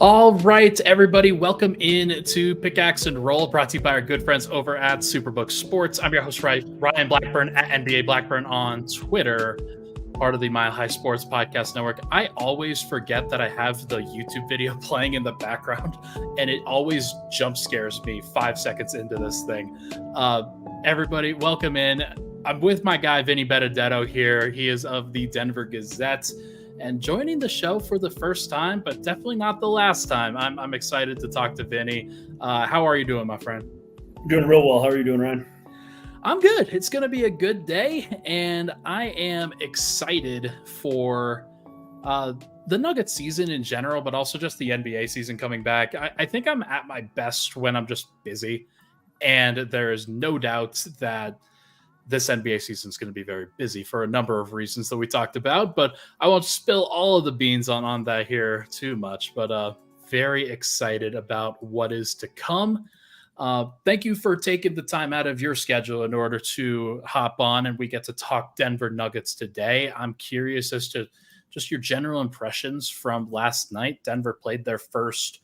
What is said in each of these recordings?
All right, everybody, welcome in to Pickaxe and Roll, brought to you by our good friends over at Superbook Sports. I'm your host, Ryan Blackburn, at NBA Blackburn on Twitter, part of the Mile High Sports Podcast Network. I always forget that I have the YouTube video playing in the background, and it always jump scares me 5 seconds into this thing. Everybody, welcome in. I'm with my guy, Vinny Benedetto here. He is of the Denver Gazette. And joining the show for the first time, but definitely not the last time. I'm excited to talk to Vinny. How are you doing, my friend? Doing real well. How are you doing, Ryan? I'm good. It's going to be a good day, and I am excited for the Nuggets season in general, but also just the NBA season coming back. I think I'm at my best when I'm just busy, and there is no doubt that this NBA season is going to be very busy for a number of reasons that we talked about, but I won't spill all of the beans on that here too much, but very excited about what is to come. Thank you for taking the time out of your schedule in order to hop on and we get to talk Denver Nuggets today. I'm curious as to just your general impressions from last night. Denver played their first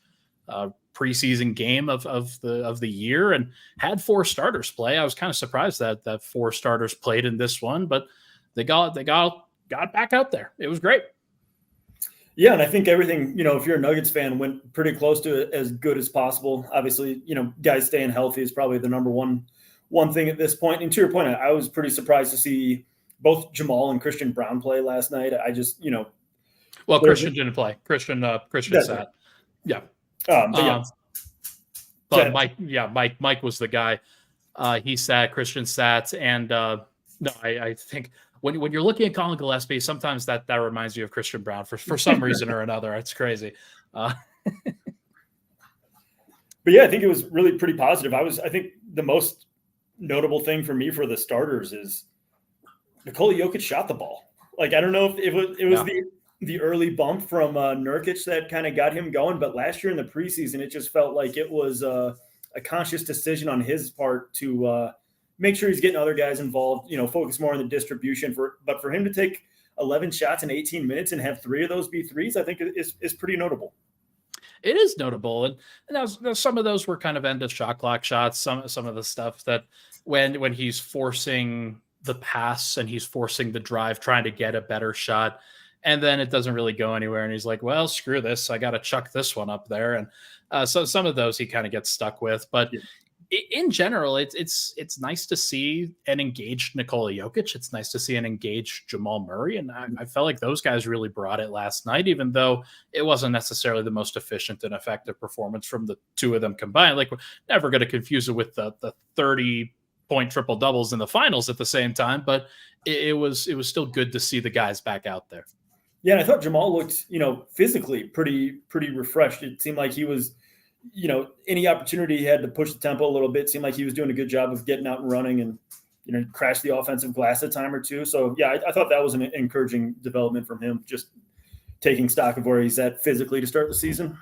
preseason game of the year and had four starters play. I was kind of surprised that four starters played in this one, but they got back out there. It was great. Yeah, and I think everything, if you're a Nuggets fan, went pretty close to as good as possible. Obviously, guys staying healthy is probably the number one thing at this point. And to your point, I was pretty surprised to see both Jamal and Christian Braun play last night. I just, well, Christian didn't play. Christian sat. Yeah. But Mike was the guy. He sat, Christian sat, and no, I think when you're looking at Colin Gillespie, sometimes that reminds you of Christian Braun for some reason or another. It's crazy. But yeah, I think it was really pretty positive. I think the most notable thing for me for the starters is Nikola Jokic shot the ball. Like, I don't know if it was the early bump from Nurkic that kind of got him going. But last year in the preseason, it just felt like it was a conscious decision on his part to make sure he's getting other guys involved, focus more on the distribution. But for him to take 11 shots in 18 minutes and have 3 of those be threes, I think is pretty notable. It is notable. And now some of those were kind of end of shot clock shots. Some of the stuff that when he's forcing the pass and he's forcing the drive, trying to get a better shot, and then it doesn't really go anywhere. And he's like, well, screw this. I got to chuck this one up there. And so some of those he kind of gets stuck with. But in general, it's nice to see an engaged Nikola Jokic. It's nice to see an engaged Jamal Murray. And I felt like those guys really brought it last night, even though it wasn't necessarily the most efficient and effective performance from the two of them combined. Like, we're never going to confuse it with the 30-point triple doubles in the finals at the same time. But it was still good to see the guys back out there. Yeah, and I thought Jamal looked, physically pretty refreshed. It seemed like he was, any opportunity he had to push the tempo a little bit. It seemed like he was doing a good job of getting out and running and, crash the offensive glass a time or two. So, yeah, I thought that was an encouraging development from him, just taking stock of where he's at physically to start the season.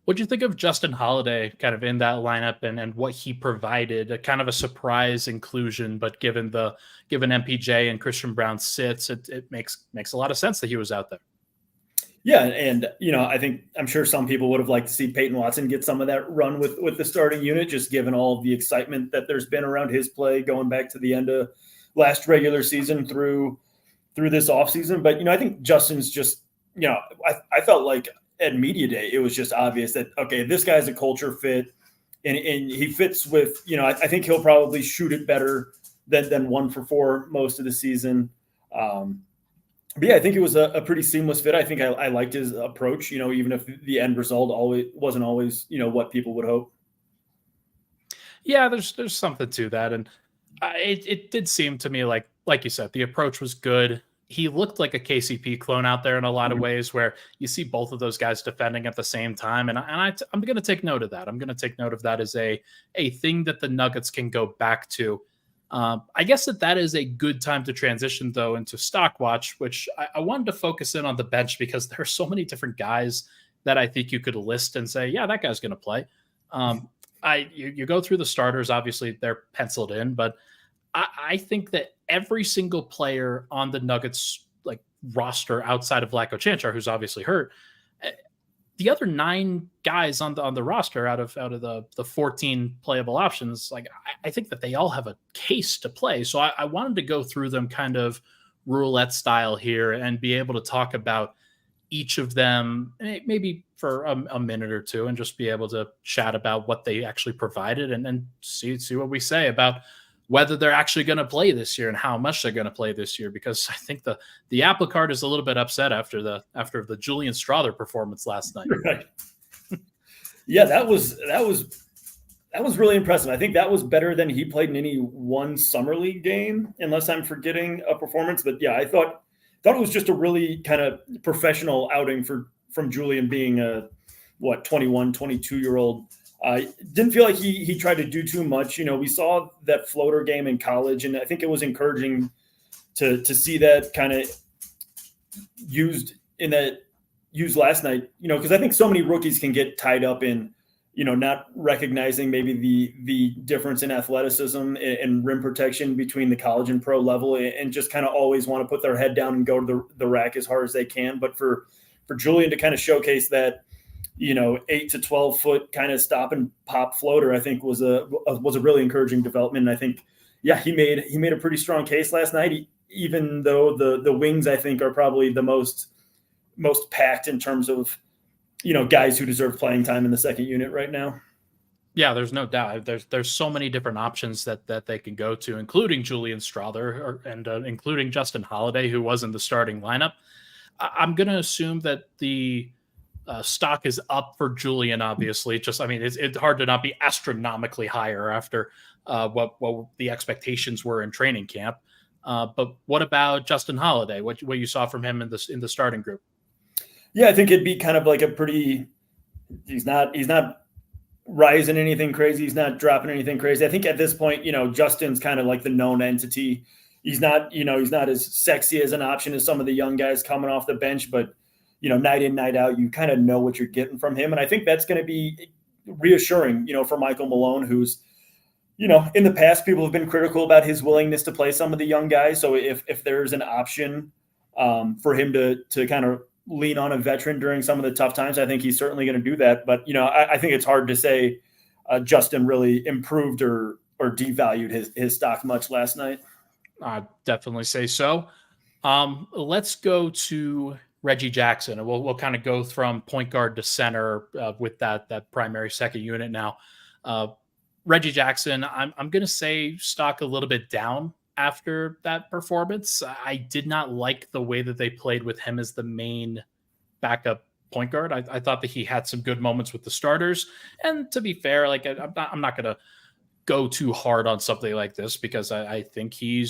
What do you think of Justin Holiday kind of in that lineup and what he provided? A kind of a surprise inclusion, but given MPJ and Christian Braun sits, it makes a lot of sense that he was out there. Yeah, and I'm sure some people would have liked to see Peyton Watson get some of that run with the starting unit, just given all of the excitement that there's been around his play going back to the end of last regular season through this offseason. But I think Justin's just I felt like at media day, it was just obvious that, okay, this guy's a culture fit and he fits with, I think he'll probably shoot it better than 1 for 4 most of the season. But yeah, I think it was a pretty seamless fit. I think I liked his approach, even if the end result wasn't always, what people would hope. Yeah, there's something to that. And it did seem to me like you said, the approach was good. He looked like a KCP clone out there in a lot of ways, where you see both of those guys defending at the same time. And I'm going to take note of that. I'm going to take note of that as a thing that the Nuggets can go back to. I guess that is a good time to transition, though, into Stock Watch, which I wanted to focus in on the bench because there are so many different guys that I think you could list and say, yeah, that guy's going to play. You go through the starters. Obviously, they're penciled in, but I think that every single player on the Nuggets roster outside of Vlatko Čančar, who's obviously hurt, the other 9 guys on the roster out of the 14 playable options, like I think that they all have a case to play. So I wanted to go through them kind of roulette style here and be able to talk about each of them maybe for a minute or two and just be able to chat about what they actually provided and then see what we say about whether they're actually going to play this year and how much they're going to play this year. Because I think the apple cart is a little bit upset after the Julian Strawther performance last night. Right. Yeah, that was really impressive. I think that was better than he played in any one summer league game, unless I'm forgetting a performance. But yeah, I thought it was just a really kind of professional outing from Julian, being a 21, 22-year-old. Didn't feel like he tried to do too much. We saw that floater game in college, and I think it was encouraging to see that kind of used last night, because I think so many rookies can get tied up in, not recognizing maybe the difference in athleticism and rim protection between the college and pro level, and just kind of always want to put their head down and go to the rack as hard as they can. But for Julian to kind of showcase that, 8 to 12 foot kind of stop and pop floater, I think was a really encouraging development. And I think, yeah, he made a pretty strong case last night, even though the wings, I think, are probably the most packed in terms of, guys who deserve playing time in the second unit right now. Yeah, there's no doubt. There's so many different options that they can go to, including Julian Strawther and including Justin Holiday, who was in the starting lineup. I'm going to assume that the stock is up for Julian, obviously. It's hard to not be astronomically higher after what the expectations were in training camp. But what about Justin Holiday? What you saw from him in the starting group? Yeah, I think it'd be kind of like he's not rising anything crazy. He's not dropping anything crazy. I think at this point, Justin's kind of like the known entity. He's not as sexy as an option as some of the young guys coming off the bench, but night in, night out, you kind of know what you're getting from him. And I think that's going to be reassuring, for Michael Malone, who's, in the past, people have been critical about his willingness to play some of the young guys. So if there's an option for him to kind of lean on a veteran during some of the tough times, I think he's certainly going to do that. But, I think it's hard to say Justin really improved or devalued his stock much last night. I'd definitely say so. Let's go to Reggie Jackson, and we'll kind of go from point guard to center with that primary second unit now. Reggie Jackson, I'm going to say stock a little bit down after that performance. I did not like the way that they played with him as the main backup point guard. I thought that he had some good moments with the starters, and to be fair, like I'm not going to go too hard on something like this because I think he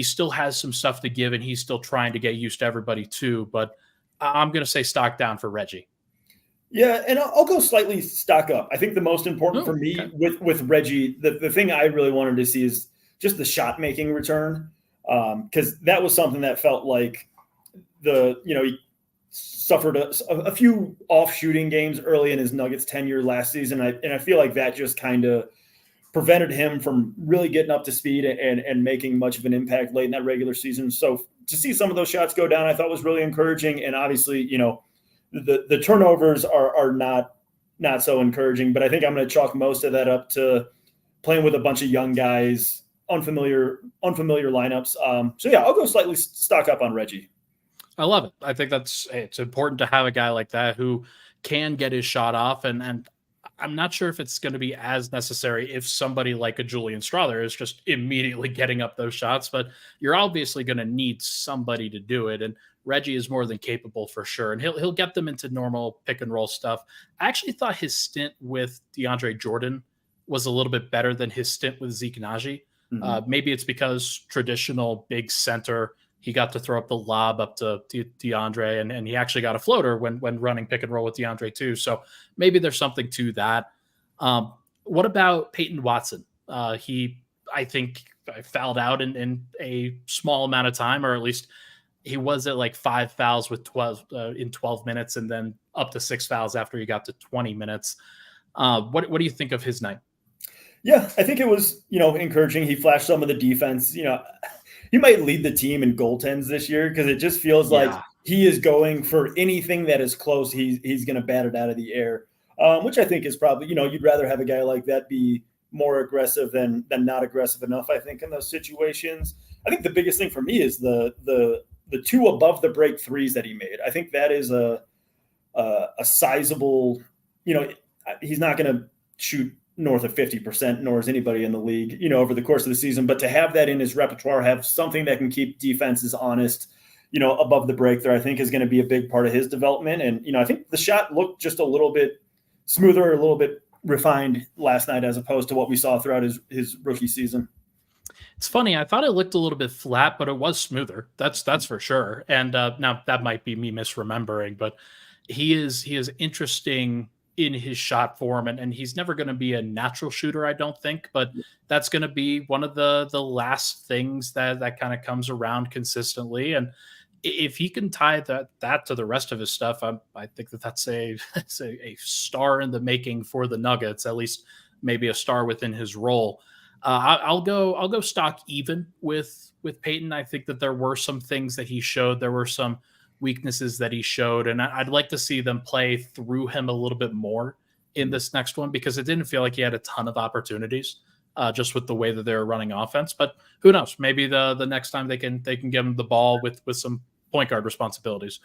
still has some stuff to give, and he's still trying to get used to everybody too. But I'm going to say stock down for Reggie. Yeah, and I'll go slightly stock up. I think the most important for me with Reggie, the thing I really wanted to see is just the shot making return, because that was something that felt like he suffered a few off shooting games early in his Nuggets tenure last season. And I feel like that just kind of prevented him from really getting up to speed and making much of an impact late in that regular season. So to see some of those shots go down, I thought was really encouraging. And obviously, the turnovers are not so encouraging, but I think I'm going to chalk most of that up to playing with a bunch of young guys, unfamiliar lineups. So yeah, I'll go slightly stock up on Reggie. I love it. I think it's important to have a guy like that who can get his shot off. And I'm not sure if it's going to be as necessary if somebody like a Julian Strawther is just immediately getting up those shots, but you're obviously going to need somebody to do it. And Reggie is more than capable for sure. And he'll get them into normal pick and roll stuff. I actually thought his stint with DeAndre Jordan was a little bit better than his stint with Zeke Nnaji. Mm-hmm. Maybe it's because traditional big center, he got to throw up the lob up to DeAndre, and he actually got a floater when running pick and roll with DeAndre too. So maybe there's something to that. What about Peyton Watson? I think fouled out in a small amount of time, or at least he was at like 5 fouls with 12 in 12 minutes, and then up to 6 fouls after he got to 20 minutes. What do you think of his night? Yeah, I think it was, encouraging. He flashed some of the defense. He might lead the team in goaltends this year because it just feels like he is going for anything that is close. He's going to bat it out of the air, which I think is probably, you'd rather have a guy like that be more aggressive than not aggressive enough, I think, in those situations. I think the biggest thing for me is the two above the break threes that he made. I think that is a sizable, he's not going to shoot north of 50%, nor is anybody in the league, over the course of the season. But to have that in his repertoire, have something that can keep defenses honest, above the break there, I think is going to be a big part of his development. And, I think the shot looked just a little bit smoother, a little bit refined last night as opposed to what we saw throughout his rookie season. It's funny. I thought it looked a little bit flat, but it was smoother. That's for sure. And now that might be me misremembering, but he is interesting in his shot form, and he's never going to be a natural shooter, I don't think, but that's going to be one of the last things that kind of comes around consistently. And if he can tie that to the rest of his stuff, I think that's a star in the making for the Nuggets, at least maybe a star within his role. I'll go stock even with Peyton. I think that there were some things that he showed. There were some weaknesses that he showed, and I'd like to see them play through him a little bit more in this next one, because it didn't feel like he had a ton of opportunities just with the way that they're running offense. But who knows? Maybe the next time they can give him the ball with some point guard responsibilities.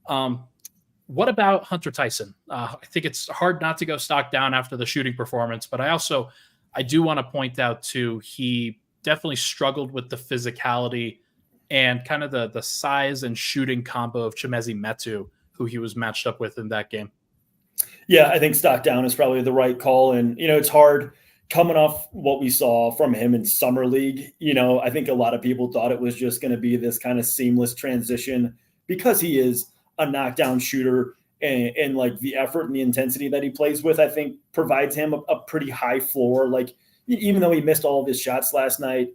What about Hunter Tyson? I think it's hard not to go stock down after the shooting performance, but I do want to point out too, he definitely struggled with the physicality and kind of the size and shooting combo of Chimezie Metu, who he was matched up with in that game. Yeah, I think stock down is probably the right call. And, it's hard coming off what we saw from him in Summer League. I think a lot of people thought it was just going to be this kind of seamless transition because he is a knockdown shooter, and like the effort and the intensity that he plays with, I think provides him a pretty high floor. Like, even though he missed all of his shots last night,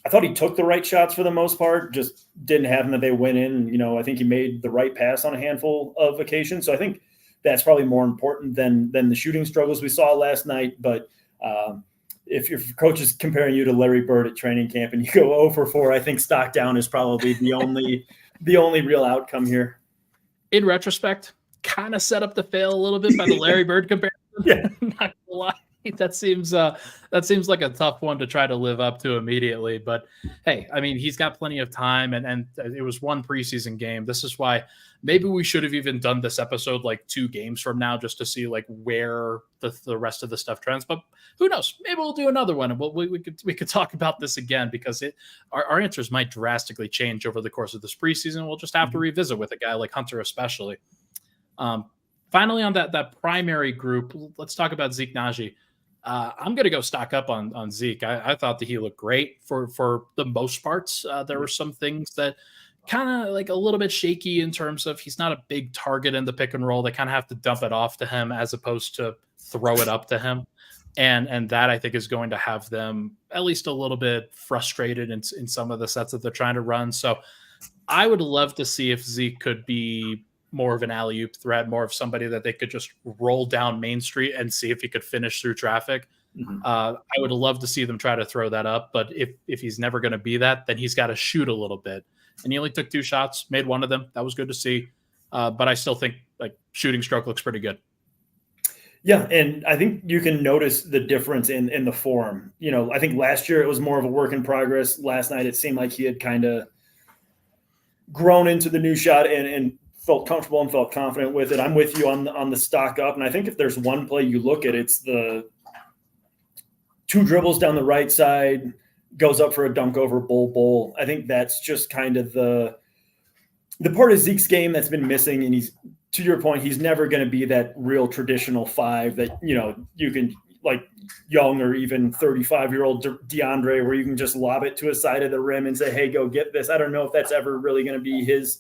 I thought he took the right shots for the most part, just didn't have them that they went in. I think he made the right pass on a handful of occasions. So I think that's probably more important than the shooting struggles we saw last night. But if your coach is comparing you to Larry Bird at training camp and you go 0 for 4, I think stock down is probably the only real outcome here. In retrospect, kind of set up to fail a little bit by the Larry Bird comparison. Yeah. Not gonna lie. That seems like a tough one to try to live up to immediately. But hey, I mean, he's got plenty of time, and it was one preseason game. This is why maybe we should have even done this episode like 2 games from now, just to see like where the rest of the stuff trends. But who knows? Maybe we'll do another one, and we could talk about this again, because our answers might drastically change over the course of this preseason. We'll just have to revisit with a guy like Hunter, especially. Finally, on that primary group, let's talk about Zeke Nnaji. I'm going to go stock up on Zeke. I thought that he looked great for the most parts. There were some things that kind of like a little bit shaky in terms of he's not a big target in the pick and roll. They kind of have to dump it off to him as opposed to throw it up to him. And that I think is going to have them at least a little bit frustrated in some of the sets that they're trying to run. So I would love to see if Zeke could be more of an alley-oop threat, more of somebody that they could just roll down Main Street and see if he could finish through traffic. I would love to see them try to throw that up, but if he's never going to be that, then he's got to shoot a little bit. And he only took 2 shots, made one of them. That was good to see. But I still think like shooting stroke looks pretty good. Yeah, and I think you can notice the difference in the form. I think last year it was more of a work in progress. Last night it seemed like he had kind of grown into the new shot and felt comfortable and felt confident with it. I'm with you on the stock up. And I think if there's one play you look at, it's the 2 dribbles down the right side, goes up for a dunk over Bull. I think that's just kind of the part of Zeke's game that's been missing. And he's, to your point, he's never going to be that real traditional 5 that, you can, like young or even 35-year-old DeAndre, where you can just lob it to a side of the rim and say, hey, go get this. I don't know if that's ever really going to be his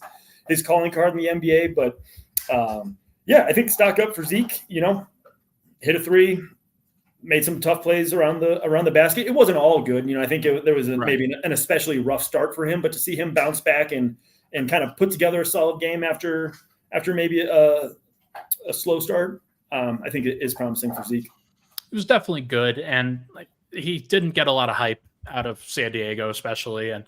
calling card in the NBA, but I think stock up for Zeke. Hit a 3, made some tough plays around the basket. It wasn't all good. I think there was maybe an especially rough start for him, but to see him bounce back and kind of put together a solid game after maybe a slow start, I think it is promising for Zeke. It was definitely good, and he didn't get a lot of hype out of San Diego, especially, and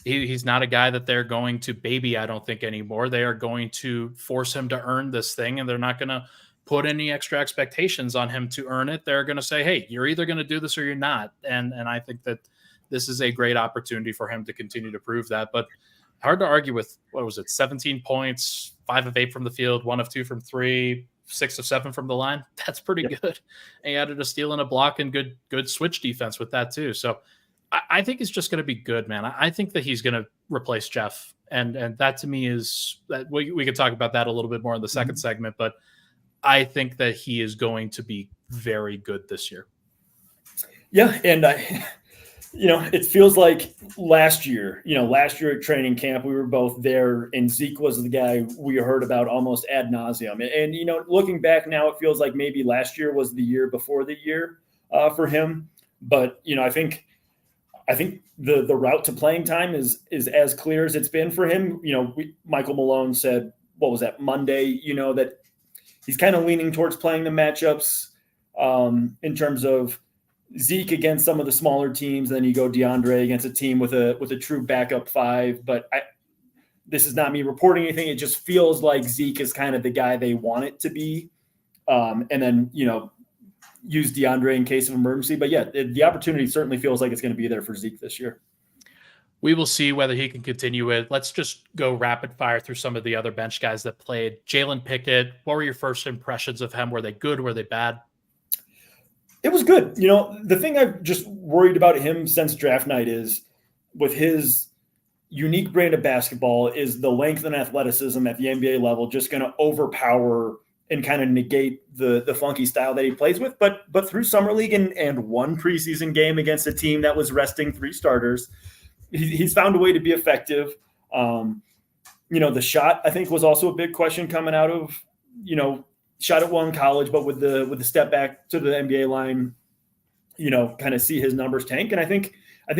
He's not a guy that they're going to baby, I don't think, anymore. They are going to force him to earn this thing, and they're not going to put any extra expectations on him to earn it. They're going to say, hey, you're either going to do this or you're not. And I think that this is a great opportunity for him to continue to prove that. But hard to argue with, 17 points, 5 of 8 from the field, 1 of 2 from 3, 6 of 7 from the line. That's pretty good. And he added a steal and a block and good switch defense with that too. So I think it's just going to be good, man. I think that he's going to replace Jeff. And that to me is that we could talk about that a little bit more in the second segment, but I think that he is going to be very good this year. Yeah. And it feels like last year at training camp, we were both there, and Zeke was the guy we heard about almost ad nauseum. And, looking back now, it feels like maybe last year was the year before the year for him. But, I think the route to playing time is as clear as it's been for him. Michael Malone said, what was that, Monday, that he's kind of leaning towards playing the matchups in terms of Zeke against some of the smaller teams. Then you go DeAndre against a team with a true backup 5. But this is not me reporting anything. It just feels like Zeke is kind of the guy they want it to be. And then, use DeAndre in case of emergency. But yeah, the opportunity certainly feels like it's going to be there for Zeke this year. We will see whether he can continue it. Let's just go rapid fire through some of the other bench guys that played. Jalen Pickett, what were your first impressions of him? Were they good? Were they bad? It was good. The thing I've just worried about him since draft night is, with his unique brand of basketball, is the length and athleticism at the NBA level just going to overpower and kind of negate the funky style that he plays with. But through summer league and one preseason game against a team that was resting 3 starters, he's found a way to be effective. The shot, I think, was also a big question coming out of, shot at one college, but with the step back to the NBA line, kind of see his numbers tank. And I think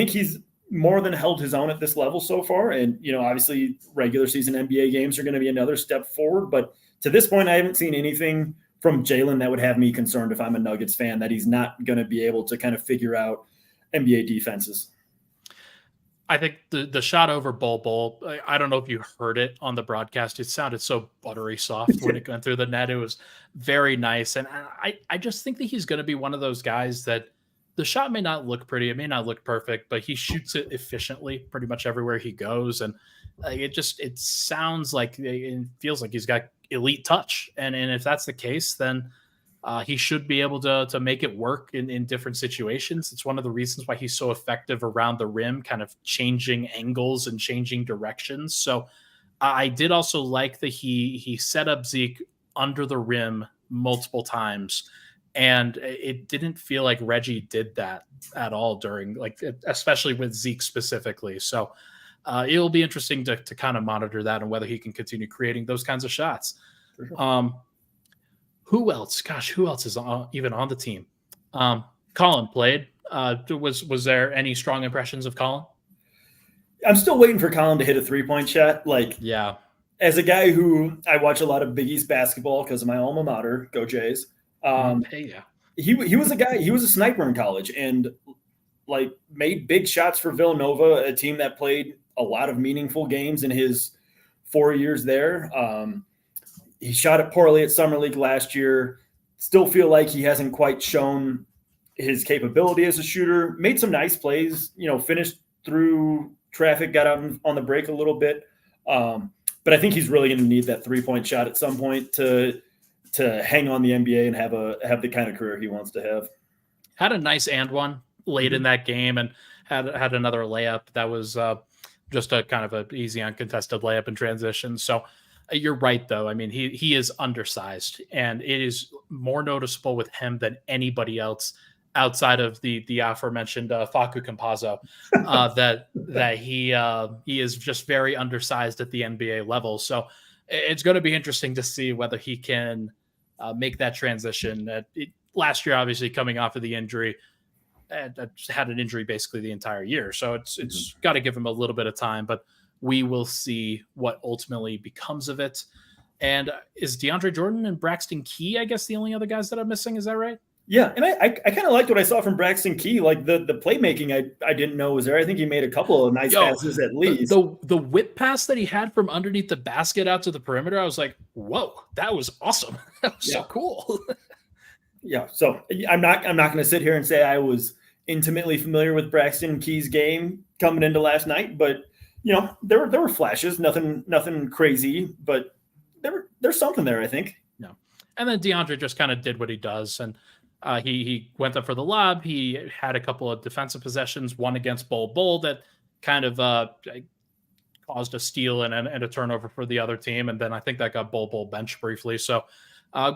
he's more than held his own at this level so far. And, obviously regular season NBA games are going to be another step forward. But to this point, I haven't seen anything from Jalen that would have me concerned, if I'm a Nuggets fan, that he's not going to be able to kind of figure out NBA defenses. I think the shot over Bol, I don't know if you heard it on the broadcast. It sounded so buttery soft when it went through the net. It was very nice. And I just think that he's going to be one of those guys that the shot may not look pretty. It may not look perfect, but he shoots it efficiently pretty much everywhere he goes. And it sounds like, it feels like he's got elite touch. And if that's the case, then he should be able to make it work in different situations. It's one of the reasons why he's so effective around the rim, kind of changing angles and changing directions. So I did also like that he set up Zeke under the rim multiple times, and it didn't feel like Reggie did that at all during, especially with Zeke specifically. So it'll be interesting to kind of monitor that and whether he can continue creating those kinds of shots. Sure. Who else? Gosh, who else is even on the team? Colin played. Was there any strong impressions of Colin? I'm still waiting for Colin to hit a 3-point shot. Yeah. As a guy who I watch a lot of Big East basketball because of my alma mater, go Jays. He was a guy. He was a sniper in college and made big shots for Villanova, a team that played a lot of meaningful games in his 4 years there. He shot it poorly at Summer League last year. Still feel like he hasn't quite shown his capability as a shooter. Made some nice plays, finished through traffic, got out on the break a little bit. But I think he's really going to need that 3-point shot at some point to hang on the NBA and have the kind of career he wants to have. Had a nice and one late in that game, and had another layup that was just a kind of an easy uncontested layup in transition. So you're right, though. I mean, he is undersized, and it is more noticeable with him than anybody else outside of the aforementioned Facu Campazzo, that he is just very undersized at the NBA level. So it's going to be interesting to see whether he can make that transition. Last year, obviously, coming off of the injury, had an injury basically the entire year. So it's got to give him a little bit of time, but we will see what ultimately becomes of it. And is DeAndre Jordan and Braxton Key, I guess, the only other guys that I'm missing? Is that right? Yeah, and I kind of liked what I saw from Braxton Key. Like the playmaking, I didn't know was there. I think he made a couple of nice passes at least. The whip pass that he had from underneath the basket out to the perimeter, I was like, whoa, that was awesome. That was so cool. Yeah, so I'm not going to sit here and say I was intimately familiar with Braxton Key's game coming into last night, but there were flashes, nothing crazy, but there's something there, I think. Yeah, and then DeAndre just kind of did what he does, and he went up for the lob. He had a couple of defensive possessions, one against Bull that kind of caused a steal and a turnover for the other team, and then I think that got Bull benched briefly. So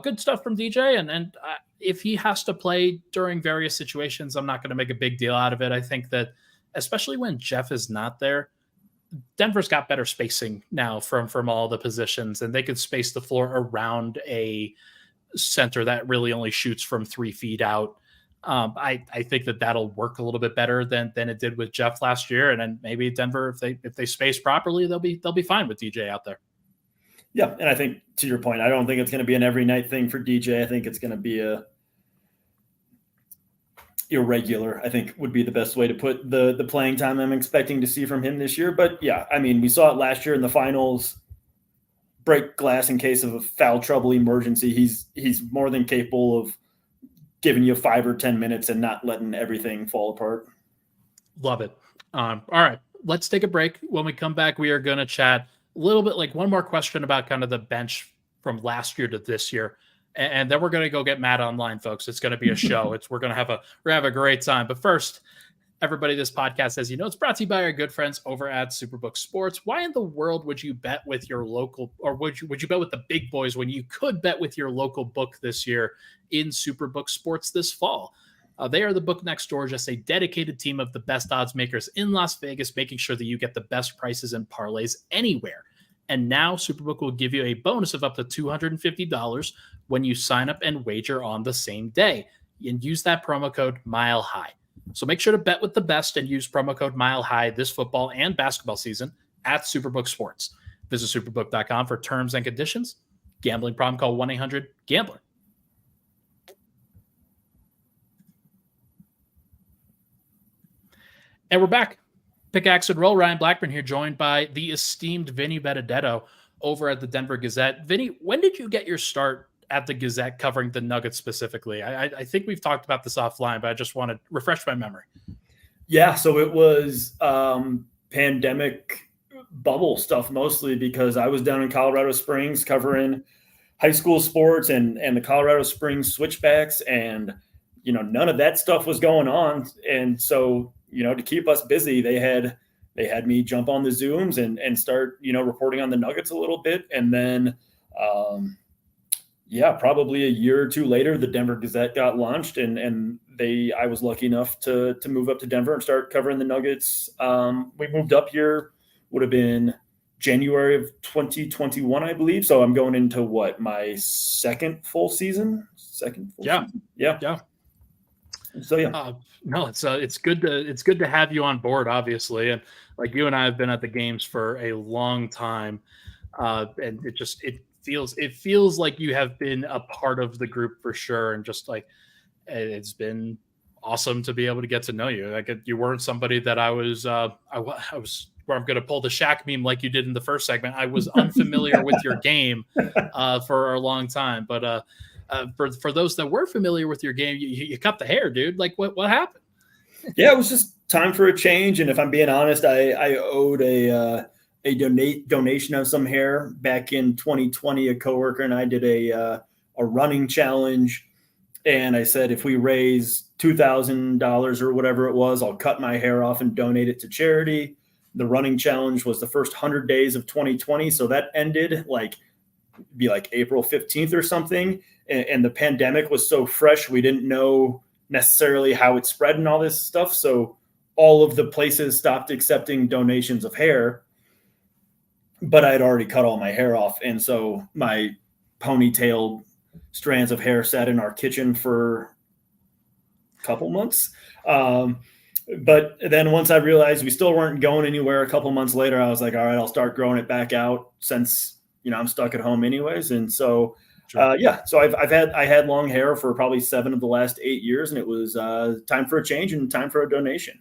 good stuff from DJ, and if he has to play during various situations, I'm not going to make a big deal out of it. I think that especially when Jeff is not there, Denver's got better spacing now from all the positions, and they could space the floor around a center that really only shoots from 3 feet out. I think that'll work a little bit better than it did with Jeff last year, and then maybe Denver, if they space properly, they'll be fine with DJ out there. Yeah, and I think to your point, I don't think it's going to be an every night thing for DJ. I think it's going to be a irregular, I think would be the best way to put the playing time I'm expecting to see from him this year. But yeah, I mean, we saw it last year in the finals. Break glass in case of a foul trouble emergency. He's more than capable of giving you 5 or 10 minutes and not letting everything fall apart. Love it. All right, let's take a break. When we come back, we are going to chat a little bit, like one more question about kind of the bench from last year to this year. And then we're going to go get Matt online, folks. It's going to be a show. We're going to have a great time. But first, everybody, this podcast, as you know, it's brought to you by our good friends over at Superbook Sports. Why in the world would you bet with your local, or would you bet with the big boys when you could bet with your local book this year in Superbook Sports this fall? They are the book next door, just a dedicated team of the best odds makers in Las Vegas, making sure that you get the best prices and parlays anywhere. And now Superbook will give you a bonus of up to $250 when you sign up and wager on the same day. And use that promo code MileHigh. So make sure to bet with the best and use promo code MileHigh this football and basketball season at Superbook Sports. Visit superbook.com for terms and conditions. Gambling problem, call 1-800-GAMBLER. And we're back. Pickaxe and roll. Ryan Blackburn here, joined by the esteemed Vinny Benedetto over at the Denver Gazette. Vinny, when did you get your start at the Gazette covering the Nuggets specifically? I think we've talked about this offline, but I just want to refresh my memory. Yeah, so it was pandemic bubble stuff mostly, because I was down in Colorado Springs covering high school sports and the Colorado Springs Switchbacks, and none of that stuff was going on. And so to keep us busy, they had me jump on the Zooms and start reporting on the Nuggets a little bit, and then probably a year or two later, the Denver Gazette got launched, and I was lucky enough to move up to Denver and start covering the Nuggets. We moved up here, would have been January of 2021, I believe. So I'm going into my second full season. Season? Yeah. So yeah. No, it's good to have you on board, obviously, and like you and I have been at the games for a long time, and it feels like you have been a part of the group for sure, and just like it's been awesome to be able to get to know you. Like you weren't somebody that I was where I'm going to pull the Shaq meme like you did in the first segment. I was unfamiliar with your game for a long time, but for those that were familiar with your game, you cut the hair, dude. Like what happened? Yeah, it was just time for a change. And if I'm being honest, I owed a donation of some hair back in 2020. A coworker and I did a running challenge, and I said, if we raise $2,000 or whatever it was, I'll cut my hair off and donate it to charity. The running challenge was the first 100 days of 2020. So that ended like April 15th or something. And the pandemic was so fresh, we didn't know necessarily how it spread and all this stuff. So all of the places stopped accepting donations of hair, but I had already cut all my hair off. And so my ponytailed strands of hair sat in our kitchen for a couple months. But then once I realized we still weren't going anywhere a couple months later, I was like, all right, I'll start growing it back out since, I'm stuck at home anyways. And so Sure. Yeah, so I had long hair for probably 7 of the last 8 years, and it was time for a change and time for a donation.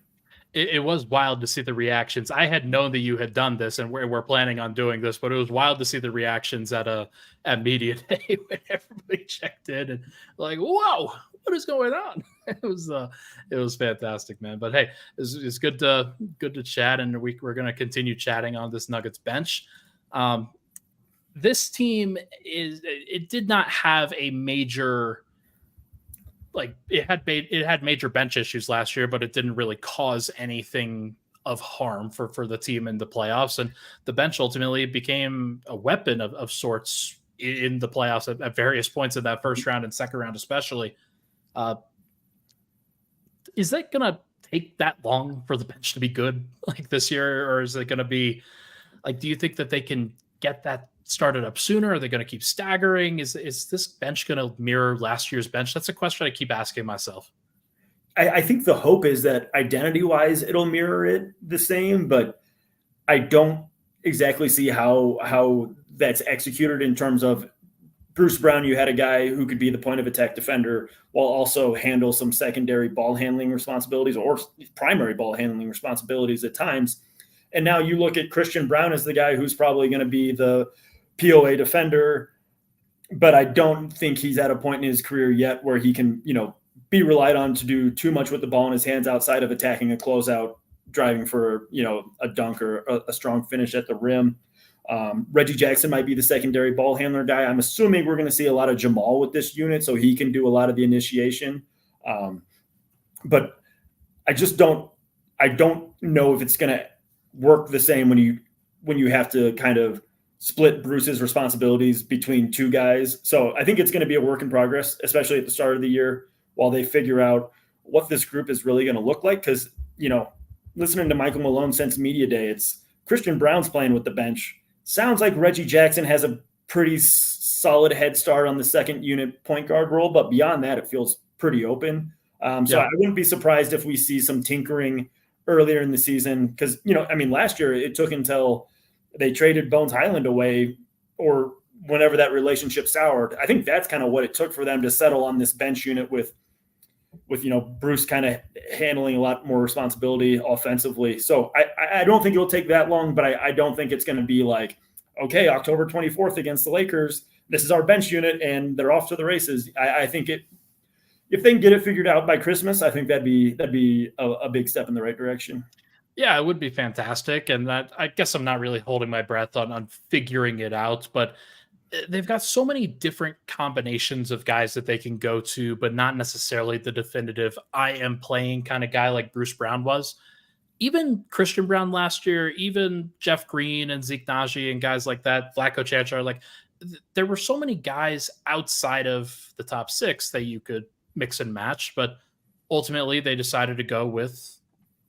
It was wild to see the reactions. I had known that you had done this and we're planning on doing this, but it was wild to see the reactions at media day when everybody checked in and like, whoa, what is going on? It was fantastic, man. But hey, it's good to chat, and we're gonna continue chatting on this Nuggets bench. This team it did not have a major, like it had major bench issues last year, but it didn't really cause anything of harm for the team in the playoffs. And the bench ultimately became a weapon of sorts in the playoffs at various points in that first round and second round, especially. Uh, is that gonna take that long for the bench to be good like this year, or is it gonna be like? Do you think that they can get that started up sooner? Are they going to keep staggering? Is this bench going to mirror last year's bench? That's a question I keep asking myself. I think the hope is that identity-wise, it'll mirror it the same, but I don't exactly see how that's executed in terms of Bruce Brown. You had a guy who could be the point of attack defender while also handle some secondary ball handling responsibilities or primary ball handling responsibilities at times. And now you look at Christian Braun as the guy who's probably going to be the POA defender, but I don't think he's at a point in his career yet where he can, be relied on to do too much with the ball in his hands outside of attacking a closeout, driving for, a dunk or a strong finish at the rim. Reggie Jackson might be the secondary ball handler guy. I'm assuming we're going to see a lot of Jamal with this unit, so he can do a lot of the initiation. But I don't know if it's going to work the same when you have to kind of split Bruce's responsibilities between two guys. So I think it's going to be a work in progress, especially at the start of the year while they figure out what this group is really going to look like. Because, listening to Michael Malone since media day, it's Christian Braun's playing with the bench. Sounds like Reggie Jackson has a pretty solid head start on the second unit point guard role, but beyond that, it feels pretty open. So I wouldn't be surprised if we see some tinkering earlier in the season because, last year it took until they traded Bones Highland away or whenever that relationship soured. I think that's kind of what it took for them to settle on this bench unit with Bruce kind of handling a lot more responsibility offensively. So I don't think it'll take that long, but I don't think it's going to be like, okay, October 24th against the Lakers, this is our bench unit and they're off to the races. I think if they can get it figured out by Christmas, I think that'd be a big step in the right direction. Yeah, it would be fantastic. And that, I guess I'm not really holding my breath on figuring it out, but they've got so many different combinations of guys that they can go to, but not necessarily the definitive I am playing kind of guy like Bruce Brown was. Even Christian Braun last year, even Jeff Green and Zeke Nnaji and guys like that, Vlatko Čančar, like there were so many guys outside of the top six that you could mix and match, but ultimately they decided to go with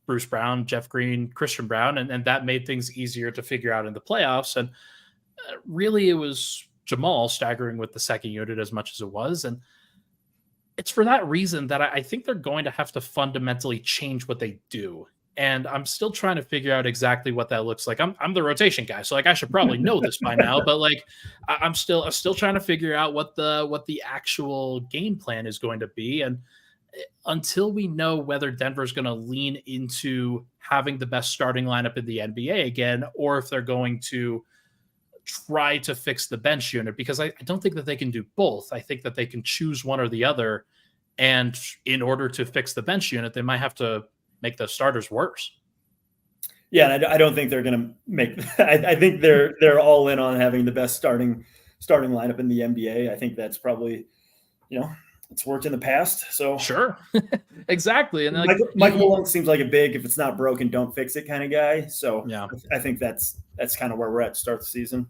Bruce Brown, Jeff Green, Christian Braun, and that made things easier to figure out in the playoffs. And really it was Jamal staggering with the second unit as much as it was. And it's for that reason that I think they're going to have to fundamentally change what they do. And I'm still trying to figure out exactly what that looks like. I'm the rotation guy, so like I should probably know this by now, but like I'm still trying to figure out what the actual game plan is going to be. And until we know whether Denver's going to lean into having the best starting lineup in the NBA again, or if they're going to try to fix the bench unit, because I don't think that they can do both. I think that they can choose one or the other. And in order to fix the bench unit, they might have to make the starters worse. Yeah, and I don't think they're going to make. I think they're all in on having the best starting lineup in the NBA. I think that's probably, it's worked in the past. So sure, exactly. And Michael Malone seems like a big if it's not broken, don't fix it kind of guy. So yeah, I think that's kind of where we're at to start the season.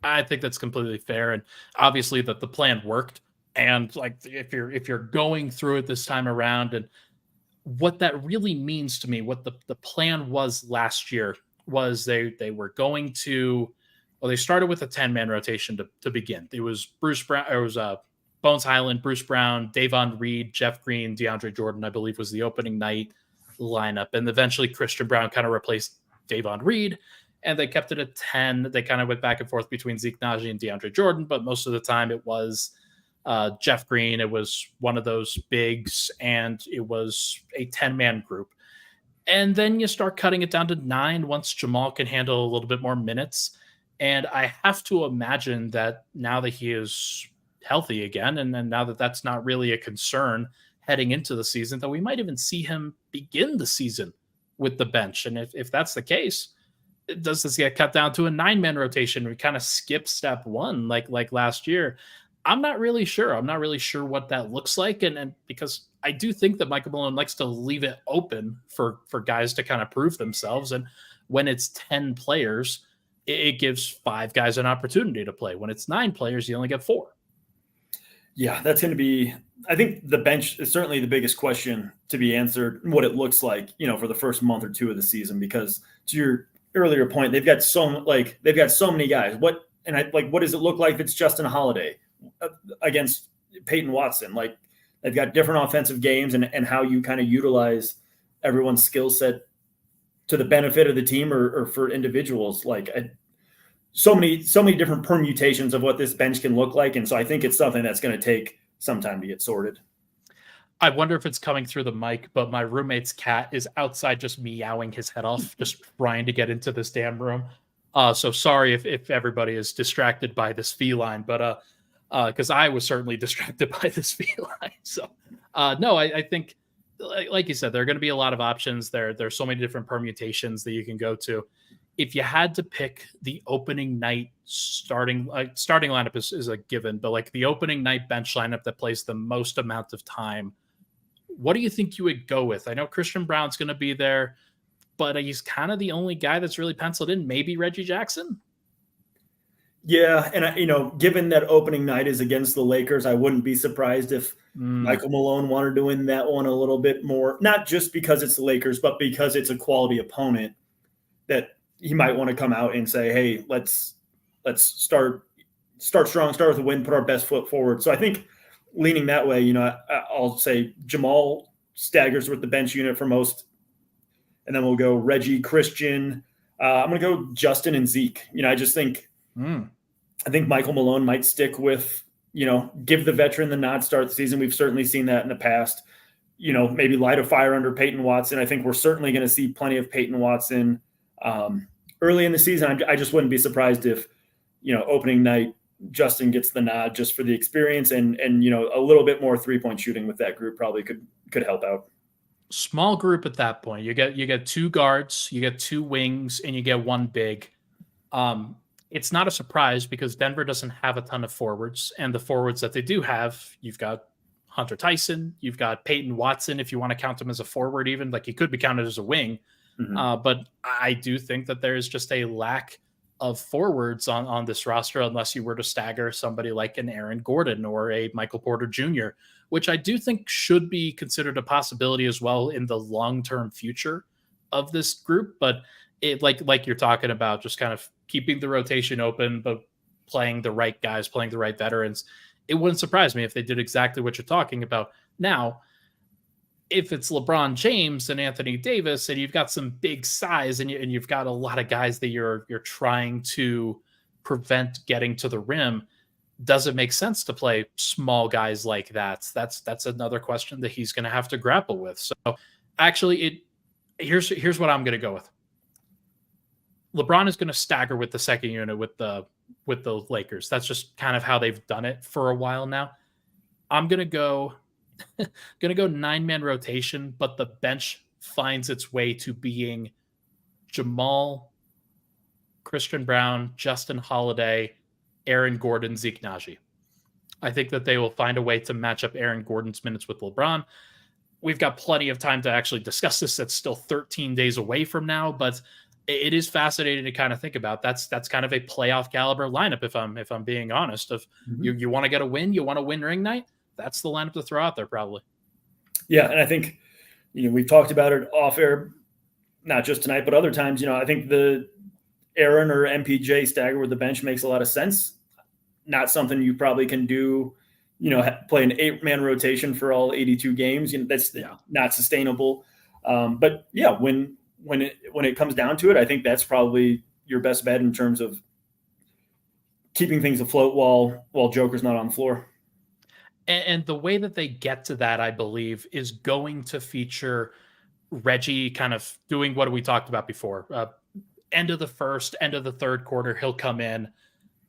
I think that's completely fair, and obviously that the plan worked. And like if you're going through it this time around, and what that really means to me, what the plan was last year was they were going to, well, they started with a 10-man rotation to begin. It was Bruce Brown, it was Bones Highland, Bruce Brown, Davon Reed, Jeff Green, DeAndre Jordan, I believe was the opening night lineup. And eventually Christian Braun kind of replaced Davon Reed. and they kept it at 10. They kind of went back and forth between Zeke, Nnaji, and DeAndre Jordan, but most of the time it was Jeff Green. It was one of those bigs, and it was a 10-man group. And then you start cutting it down to 9 once Jamal can handle a little bit more minutes. And I have to imagine that now that he is healthy again, and then now that that's not really a concern heading into the season, that we might even see him begin the season with the bench. And if that's the case, does this get cut down to a 9-man rotation? We kind of skip step 1 like last year. I'm not really sure. I'm not really sure what that looks like. And because I do think that Michael Malone likes to leave it open for guys to kind of prove themselves. And when it's 10 players, it gives 5 guys an opportunity to play. When it's 9 players, you only get 4. Yeah, that's going to be, I think the bench is certainly the biggest question to be answered, what it looks like, for the first month or 2 of the season, because to your earlier point, they've got so many guys. What does it look like if it's Justin Holiday against Peyton Watson? Like, they've got different offensive games and how you kind of utilize everyone's skill set to the benefit of the team or for individuals. So many different permutations of what this bench can look like. And so I think it's something that's going to take some time to get sorted. I wonder if it's coming through the mic, but my roommate's cat is outside just meowing his head off, just trying to get into this damn room. So sorry if everybody is distracted by this feline, but because I was certainly distracted by this feline. So no, I think, like you said, there are going to be a lot of options. There's so many different permutations that you can go to. If you had to pick the opening night starting lineup is a given, but like the opening night bench lineup that plays the most amount of time, what do you think you would go with? I know Christian Braun's going to be there, but he's kind of the only guy that's really penciled in. Maybe Reggie Jackson. Yeah, and given that opening night is against the Lakers, I wouldn't be surprised if Michael Malone wanted to win that one a little bit more, not just because it's the Lakers, but because it's a quality opponent that he might want to come out and say, hey, let's start strong, start with a win, put our best foot forward. So I think leaning that way, I'll say Jamal staggers with the bench unit for most, and then we'll go Reggie, Christian. I'm going to go Justin and Zeke. I just think I think Michael Malone might stick with, give the veteran the nod, start the season. We've certainly seen that in the past. Maybe light a fire under Peyton Watson. I think we're certainly going to see plenty of Peyton Watson early in the season. I just wouldn't be surprised if, opening night, Justin gets the nod just for the experience and a little bit more 3-point shooting with that group probably could help out. Small group at that point. You get 2 guards, you get 2 wings, and you get 1 big. It's not a surprise because Denver doesn't have a ton of forwards, and the forwards that they do have, you've got Hunter Tyson, you've got Peyton Watson, if you want to count him as a forward, even like he could be counted as a wing. But I do think that there is just a lack of forwards on this roster, unless you were to stagger somebody like an Aaron Gordon or a Michael Porter Jr., which I do think should be considered a possibility as well in the long-term future of this group. But it like you're talking about, just kind of keeping the rotation open, but playing the right guys, playing the right veterans. It wouldn't surprise me if they did exactly what you're talking about. Now, if it's LeBron James and Anthony Davis, and you've got some big size, and you've got a lot of guys that you're trying to prevent getting to the rim, does it make sense to play small guys like that? That's another question that he's going to have to grapple with. So, actually, here's what I'm going to go with. LeBron is going to stagger with the second unit with the Lakers. That's just kind of how they've done it for a while now. I'm going to go 9-man rotation, but the bench finds its way to being Jamal, Christian Braun, Justin Holiday, Aaron Gordon, Zeke, Nnaji. I think that they will find a way to match up Aaron Gordon's minutes with LeBron. We've got plenty of time to actually discuss this. That's still 13 days away from now, but it is fascinating to kind of think about. That's kind of a playoff caliber lineup, if I'm being honest. If you want to get a win, you want to win ring night, that's the lineup to throw out there probably. Yeah, and I think we've talked about it off air, not just tonight, but other times. I think the Aaron or MPJ stagger with the bench makes a lot of sense. Not something you probably can do, play an 8-man rotation for all 82 games. That's not sustainable. But yeah, when it comes down to it, I think that's probably, your best bet in terms of keeping things afloat while Joker's not on the floor. And the way that they get to that, I believe, is going to feature Reggie kind of doing what we talked about before. End of the first, end of the third quarter, he'll come in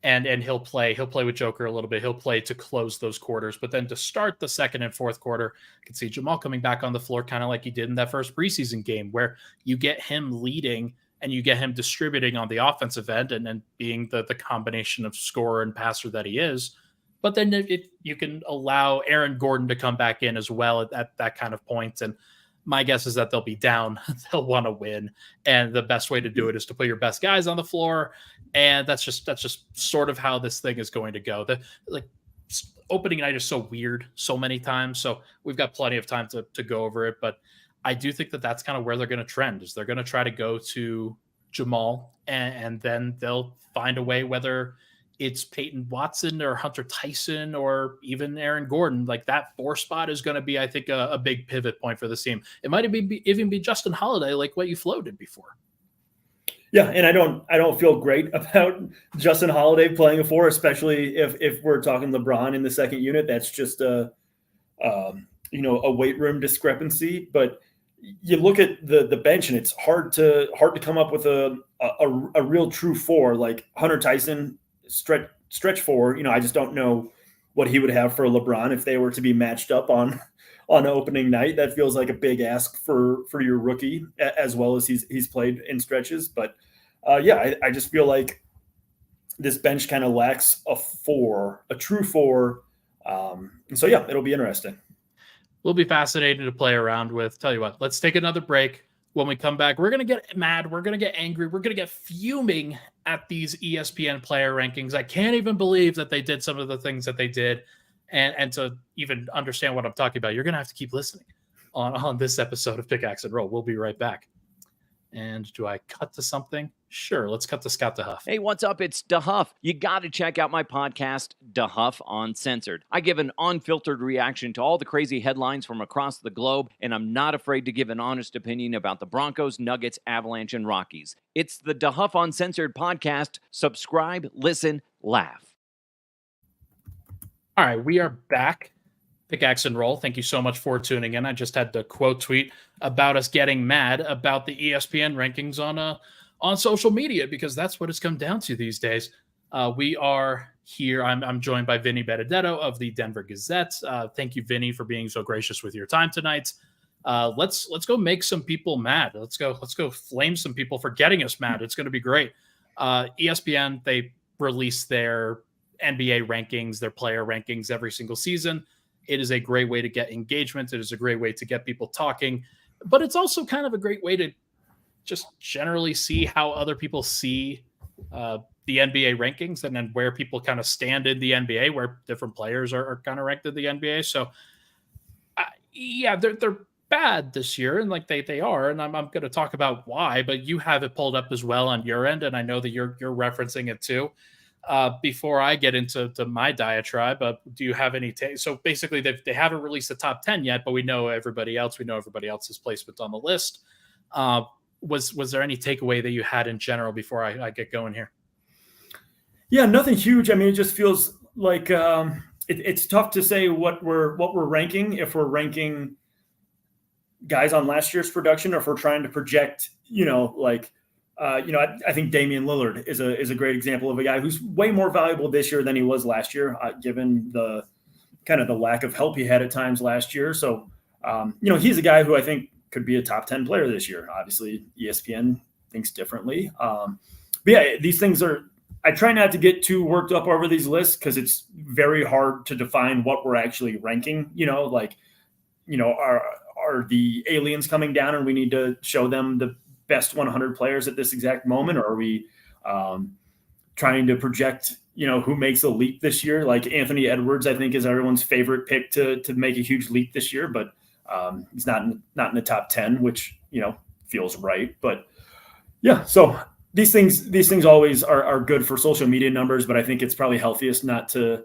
and he'll play with Joker a little bit. He'll play to close those quarters, but then to start the second and fourth quarter, I can see Jamal coming back on the floor, kind of like he did in that first preseason game, where you get him leading and you get him distributing on the offensive end and being the combination of scorer and passer that he is. But then if you can allow Aaron Gordon to come back in as well at that kind of point. And my guess is that they'll be down. They'll want to win. And the best way to do it is to put your best guys on the floor. And that's just sort of how this thing is going to go. The opening night is so weird so many times. So we've got plenty of time to go over it. But I do think that that's kind of where they're going to trend, is they're going to try to go to Jamal and then they'll find a way, whether it's Peyton Watson or Hunter Tyson or even Aaron Gordon. Like, that 4 spot is going to be, I think, a big pivot point for this team. It might even be Justin Holiday, like what you floated before. Yeah, and I don't feel great about Justin Holiday playing a 4, especially if we're talking LeBron in the second unit. That's just a weight room discrepancy. But you look at the bench, and it's hard to come up with a real true 4 like Hunter Tyson. Stretch 4, I just don't know what he would have for LeBron if they were to be matched up on opening night. That feels like a big ask for your rookie, as well as he's played in stretches. But I just feel like this bench kind of lacks a true 4. And so it'll be interesting. Will be fascinating to play around with. Tell you what, let's take another break. When we come back, we're going to get mad. We're going to get angry. We're going to get fuming at these ESPN player rankings. I can't even believe that they did some of the things that they did. And to even understand what I'm talking about, you're going to have to keep listening on this episode of Pickaxe and Roll. We'll be right back. And do I cut to something? Sure, let's cut to Scott DeHuff. Hey, what's up? It's DeHuff. You got to check out my podcast, DeHuff Uncensored. I give an unfiltered reaction to all the crazy headlines from across the globe, and I'm not afraid to give an honest opinion about the Broncos, Nuggets, Avalanche, and Rockies. It's the DeHuff Uncensored podcast. Subscribe, listen, laugh. All right, we are back. Pickaxe and Roll. Thank you so much for tuning in. I just had to quote tweet about us getting mad about the ESPN rankings on social media, because that's what it's come down to these days. We are here. I'm joined by Vinny Benedetto of the Denver Gazette. Thank you, Vinny, for being so gracious with your time tonight. Let's go make some people mad. Let's go flame some people for getting us mad. It's going to be great. ESPN, they release their NBA rankings, their player rankings every single season. It is a great way to get engagement. It is a great way to get people talking, but it's also kind of a great way to just generally see how other people see the NBA rankings, and then where people kind of stand in the NBA, where different players are kind of ranked in the NBA. So they're bad this year, and like they are, and I'm going to talk about why, but you have it pulled up as well on your end, and I know that you're referencing it too. Before I get into my diatribe, do you have any so basically they haven't released the top 10 yet, but we know everybody else. We know everybody else's placement on the list. Was there any takeaway that you had in general before I get going here? Yeah, nothing huge. I mean, it just feels like it's tough to say what we're ranking, if we're ranking guys on last year's production, or if we're trying to project, I think Damian Lillard is a great example of a guy who's way more valuable this year than he was last year, given the kind of the lack of help he had at times last year. So, he's a guy who I think could be a top 10 player this year. Obviously, ESPN thinks differently. But yeah, these things I try not to get too worked up over these lists, because it's very hard to define what we're actually ranking. Are the aliens coming down and we need to show them the best 100 players at this exact moment? Or are we trying to project, who makes a leap this year? Like Anthony Edwards, I think, is everyone's favorite pick to make a huge leap this year, but he's not in the top 10, which, feels right. But yeah, so these things always are good for social media numbers, but I think it's probably healthiest not to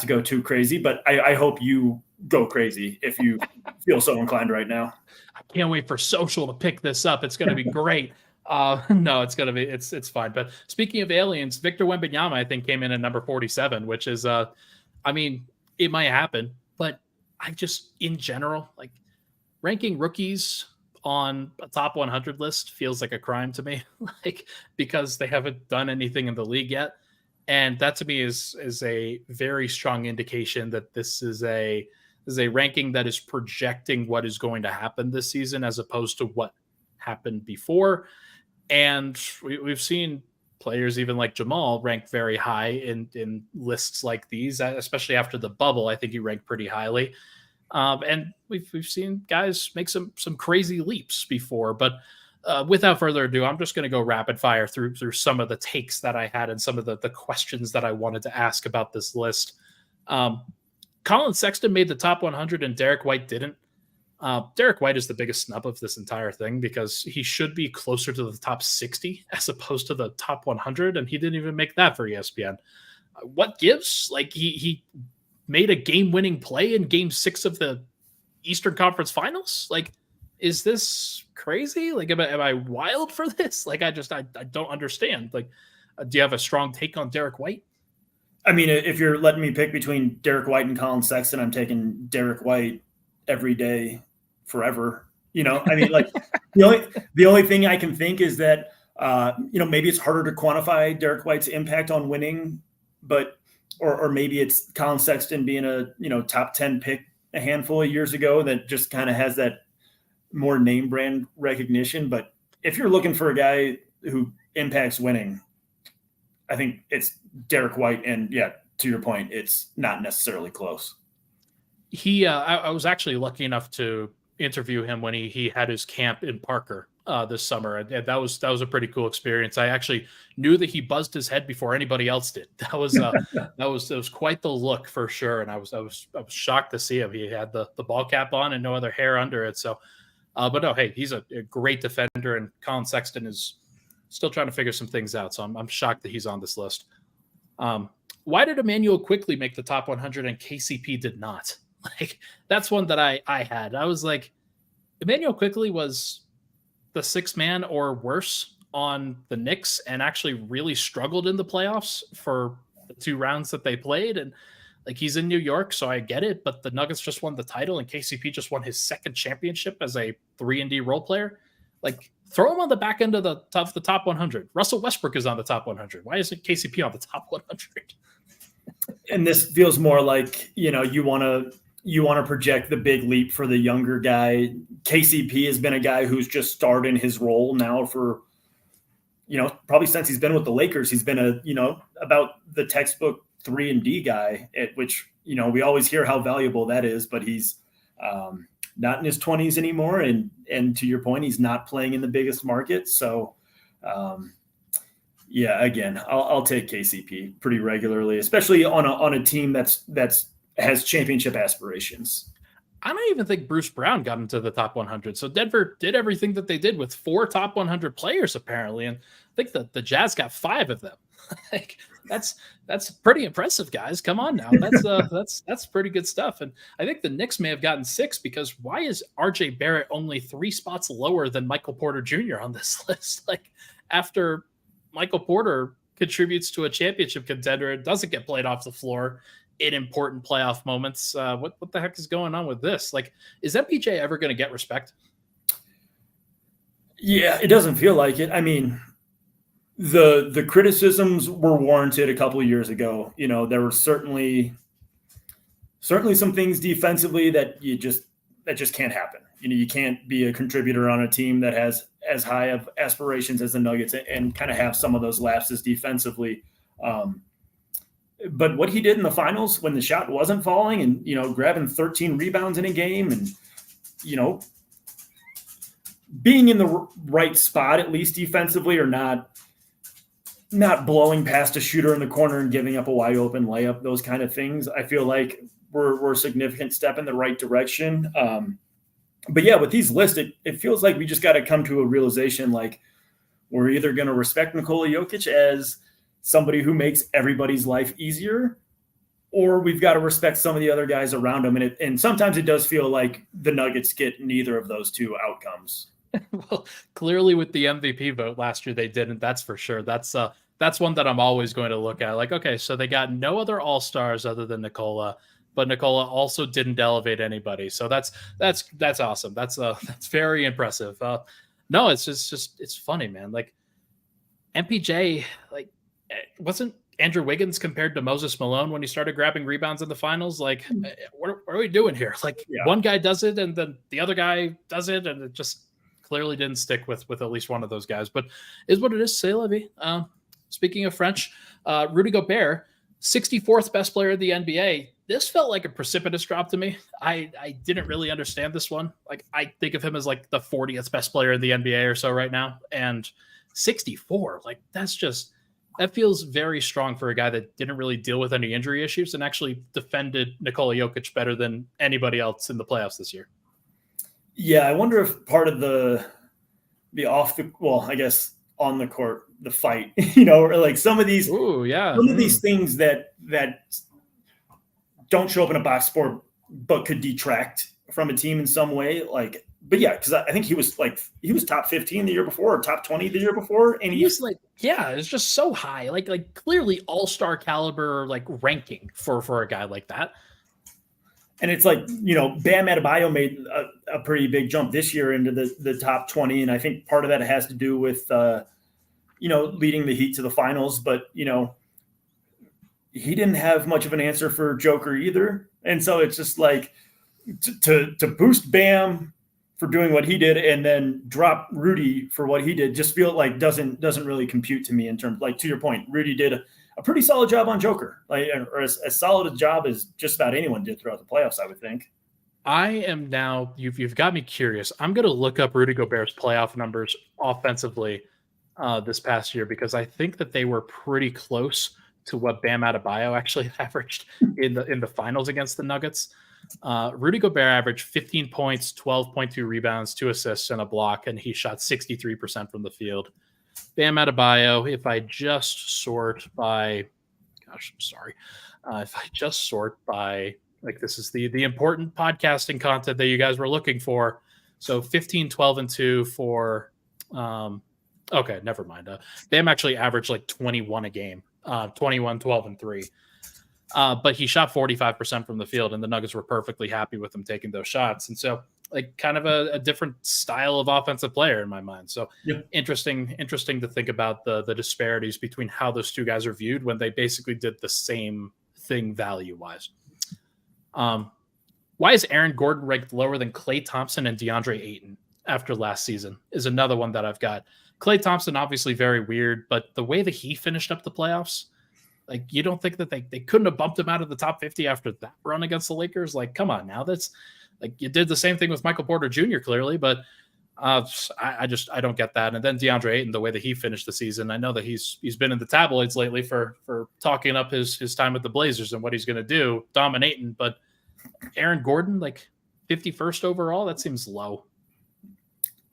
go too crazy. But I hope you go crazy if you feel so inclined right now. I can't wait for social to pick this up. It's going to be great. No, it's fine. But speaking of aliens, Victor Wembanyama, I think, came in at number 47, which is, I mean, it might happen, but I just, in general, like ranking rookies on a top 100 list feels like a crime to me, like because they haven't done anything in the league yet. And that to me is a very strong indication that this is a ranking that is projecting what is going to happen this season as opposed to what happened before. And we've seen players even like Jamal rank very high in lists like these, especially after the bubble. I think he ranked pretty highly. And we've seen guys make some crazy leaps before. But without further ado, I'm just going to go rapid fire through some of the takes that I had and some of the questions that I wanted to ask about this list. Colin Sexton made the top 100 and Derek White didn't. Derek White is the biggest snub of this entire thing because he should be closer to the top 60 as opposed to the top 100, and he didn't even make that for ESPN. What gives? Like he made a game-winning play in Game 6 of the Eastern Conference Finals. Like, is this crazy? Like, am I wild for this? Like, I don't understand. Like, do you have a strong take on Derek White? I mean, if you're letting me pick between Derek White and Colin Sexton, I'm taking Derek White every day, forever. I mean, like the only thing I can think is that maybe it's harder to quantify Derek White's impact on winning, but or maybe it's Colin Sexton being a top 10 pick a handful of years ago that just kind of has that more name brand recognition. But if you're looking for a guy who impacts winning, I think it's Derek White. And yeah, to your point, it's not necessarily close. I was actually lucky enough to interview him when he had his camp in Parker this summer, and that was a pretty cool experience. I actually knew that he buzzed his head before anybody else did. That was quite the look for sure, and I was shocked to see him. He had the ball cap on and no other hair under it. So, but no, hey, he's a great defender, and Colin Sexton is still trying to figure some things out. So I'm shocked that he's on this list. Why did Emmanuel Quickly make the top 100 and KCP did not? Like, that's one that I had. I was like, Emmanuel Quickly was the sixth man or worse on the Knicks and actually really struggled in the playoffs for the 2 rounds that they played. And like, he's in New York, so I get it, but the Nuggets just won the title and KCP just won his second championship as a 3-and-D role player. Like, throw him on the back end of the top 100. Russell Westbrook is on the top 100. Why isn't KCP on the top 100? And this feels more like, you want to project the big leap for the younger guy. KCP has been a guy who's just started in his role now for, probably since he's been with the Lakers. He's been about the textbook 3-and-D guy, at which, we always hear how valuable that is, but he's not in his 20s anymore. And to your point, he's not playing in the biggest market. So, yeah, again, I'll take KCP pretty regularly, especially on a team that's has championship aspirations. I don't even think Bruce Brown got into the top 100. So Denver did everything that they did with 4 top 100 players, apparently. And I think the Jazz got 5 of them. Like, that's pretty impressive, guys. Come on now. That's pretty good stuff. And I think the Knicks may have gotten 6 because why is RJ Barrett only 3 spots lower than Michael Porter Jr. on this list? Like, after Michael Porter contributes to a championship contender, it doesn't get played off the floor in important playoff moments. What the heck is going on with this? Like, is MPJ ever going to get respect? Yeah, it doesn't feel like it. I mean, the criticisms were warranted a couple of years ago. There were certainly some things defensively that just can't happen. You can't be a contributor on a team that has as high of aspirations as the Nuggets and kind of have some of those lapses defensively. But what he did in the finals when the shot wasn't falling and, grabbing 13 rebounds in a game and, being in the right spot, at least defensively, or not blowing past a shooter in the corner and giving up a wide open layup, those kind of things, I feel like were a significant step in the right direction. But yeah, with these lists, it feels like we just got to come to a realization, like, we're either going to respect Nikola Jokic as somebody who makes everybody's life easier, or we've got to respect some of the other guys around him. And sometimes it does feel like the Nuggets get neither of those 2 outcomes. Well, clearly with the MVP vote last year, they didn't. That's for sure. That's one that I'm always going to look at. Like, okay, so they got no other All-Stars other than Nikola, but Nikola also didn't elevate anybody. So that's awesome. That's very impressive. No, it's just it's funny, man. Like MPJ, like wasn't Andrew Wiggins compared to Moses Malone when he started grabbing rebounds in the finals? Like, what are we doing here? Like, one guy does it, and then the other guy does it, and it just clearly didn't stick with at least one of those guys. But is what it is. C'est la vie. Speaking of French, Rudy Gobert, 64th best player in the NBA. This felt like a precipitous drop to me. I didn't really understand this one. Like, I think of him as like the 40th best player in the NBA or so right now, and 64. Like, that feels very strong for a guy that didn't really deal with any injury issues and actually defended Nikola Jokic better than anybody else in the playoffs this year. Yeah, I wonder if part of the I guess on the court, the fight, or like some of these, some of these things that don't show up in a box sport, but could detract from a team in some way. Like, but yeah, because I think he was top 15 the year before or top 20 the year before. And he's like, it's just so high, like clearly all-star caliber, like ranking for a guy like that. And it's like, Bam Adebayo made a pretty big jump this year into the top 20. And I think part of that has to do with, leading the Heat to the finals. But, he didn't have much of an answer for Joker either. And so it's just like to boost Bam for doing what he did and then drop Rudy for what he did just feel like doesn't really compute to me in terms, like, to your point, Rudy did a pretty solid job on Joker, like, or as solid a job as just about anyone did throughout the playoffs, I would think. I am now, you've got me curious. I'm going to look up Rudy Gobert's playoff numbers offensively this past year, because I think that they were pretty close to what Bam Adebayo actually averaged in the finals against the Nuggets. Rudy Gobert averaged 15 points, 12.2 rebounds, 2 assists, and a block, and he shot 63% from the field. Bam Adebayo, if I just sort by, like, this is the important podcasting content that you guys were looking for. So 15, 12, and 2 for, okay, never mind. Bam actually averaged like 21 a game, 21, 12, and 3. But he shot 45% from the field, and the Nuggets were perfectly happy with him taking those shots. And so, like, kind of a different style of offensive player in my mind. So interesting to think about the disparities between how those two guys are viewed when they basically did the same thing value-wise. Why is Aaron Gordon ranked lower than Klay Thompson and DeAndre Ayton after last season is another one that I've got. Klay Thompson, obviously very weird, but the way that he finished up the playoffs, like, you don't think that they couldn't have bumped him out of the top 50 after that run against the Lakers? Like, come on now. That's like, you did the same thing with Michael Porter Jr. clearly, but I don't get that. And then DeAndre Ayton, the way that he finished the season, I know that he's been in the tabloids lately for talking up his time with the Blazers and what he's going to do, dominating. But Aaron Gordon, like 51st overall, that seems low.